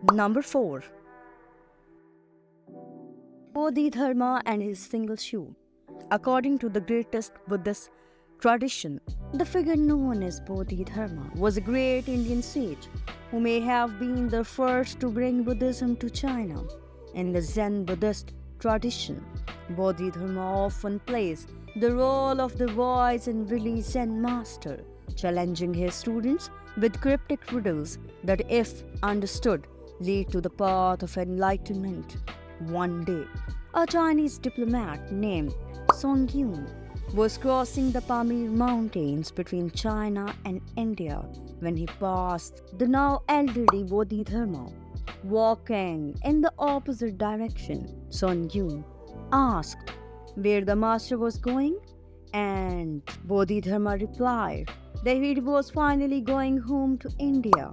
Number 4. Bodhidharma and his single shoe. According to the greatest Buddhist tradition, the figure known as Bodhidharma was a great Indian sage who may have been the first to bring Buddhism to China. In the Zen Buddhist tradition, Bodhidharma often plays the role of the wise and wily Zen master, challenging his students with cryptic riddles that, if understood, lead to the path of enlightenment. One day, a Chinese diplomat named Song Yun was crossing the Pamir Mountains between China and India when he passed the now elderly Bodhidharma. Walking in the opposite direction, Song Yun asked where the master was going, and Bodhidharma replied that he was finally going home to India.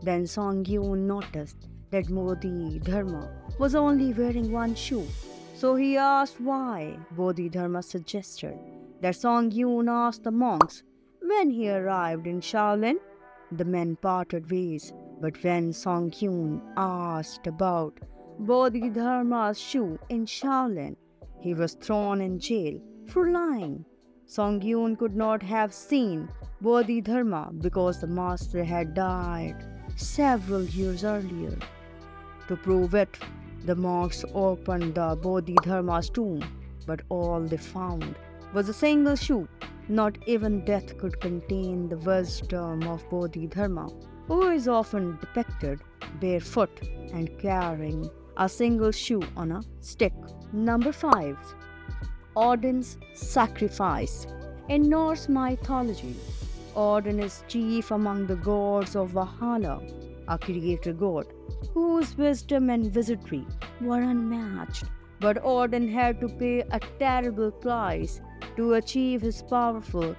Then Song Yun noticed that Bodhidharma was only wearing one shoe, so he asked why. Bodhidharma suggested that Song Yun asked the monks when he arrived in Shaolin. The men parted ways, but when Song Yun asked about Bodhidharma's shoe in Shaolin, he was thrown in jail for lying. Song Yun could not have seen Bodhidharma because the master had died several years earlier. To prove it, the monks opened the Bodhidharma's tomb, but all they found was a single shoe. Not even death could contain the wisdom of Bodhidharma, who is often depicted barefoot and carrying a single shoe on a stick. Number 5. Odin's Sacrifice. In Norse mythology, Odin is chief among the gods of Valhalla, a creator god whose wisdom and wizardry were unmatched. But Odin had to pay a terrible price to achieve his powerful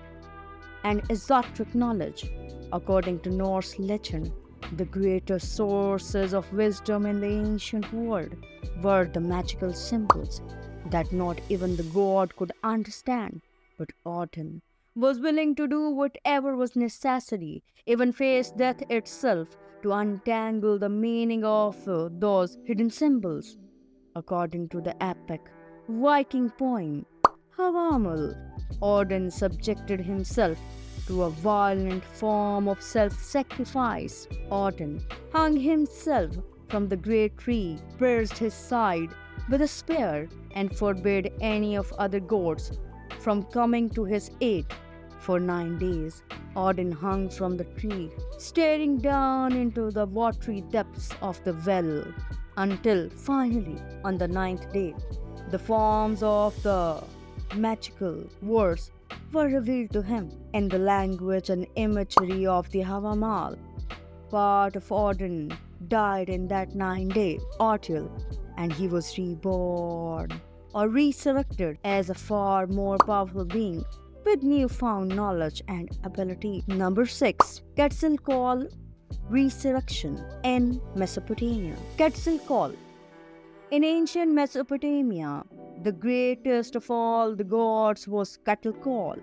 and exotic knowledge. According to Norse legend, the greatest sources of wisdom in the ancient world were the magical symbols that not even the god could understand. But Odin was willing to do whatever was necessary, even face death itself, to untangle the meaning of those hidden symbols. According to the epic Viking poem Havamal, Odin subjected himself to a violent form of self-sacrifice. Odin hung himself from the great tree, pierced his side with a spear, and forbade any of other gods from coming to his aid. For 9 days, Odin hung from the tree, staring down into the watery depths of the well, until finally, on the 9th day, the forms of the magical words were revealed to him in the language and imagery of the Havamal. Part of Odin died in that 9-day ordeal, and he was reborn or resurrected as a far more powerful being with newfound knowledge and ability. Number 6. Cattlecall Resurrection in Mesopotamia. Cattlecall. In ancient Mesopotamia, the greatest of all the gods was Cattlecall,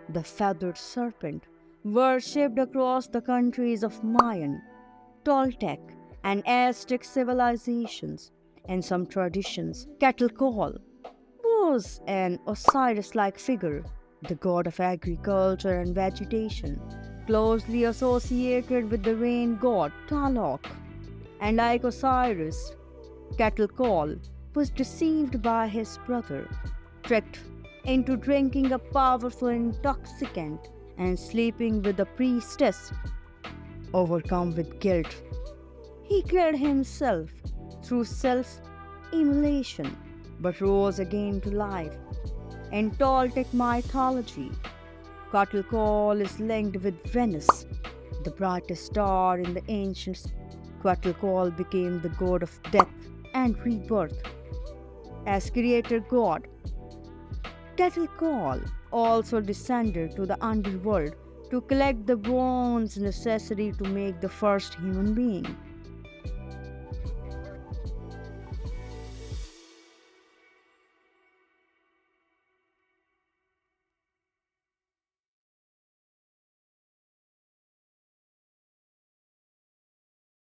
the feathered serpent, worshipped across the countries of Mayan, Toltec, and Aztec civilizations. In some traditions, Cattlecall was an Osiris-like figure, the god of agriculture and vegetation, closely associated with the rain god Tlaloc. And like Osiris, Cattlecall was deceived by his brother, tricked into drinking a powerful intoxicant and sleeping with the priestess. Overcome with guilt, he killed himself through self-immolation, but rose again to life. In Toltec mythology, Cattlecall is linked with Venus, the brightest star in the ancients. Cattlecall became the god of death and rebirth. As creator god, Cattlecall also descended to the underworld to collect the bones necessary to make the first human being.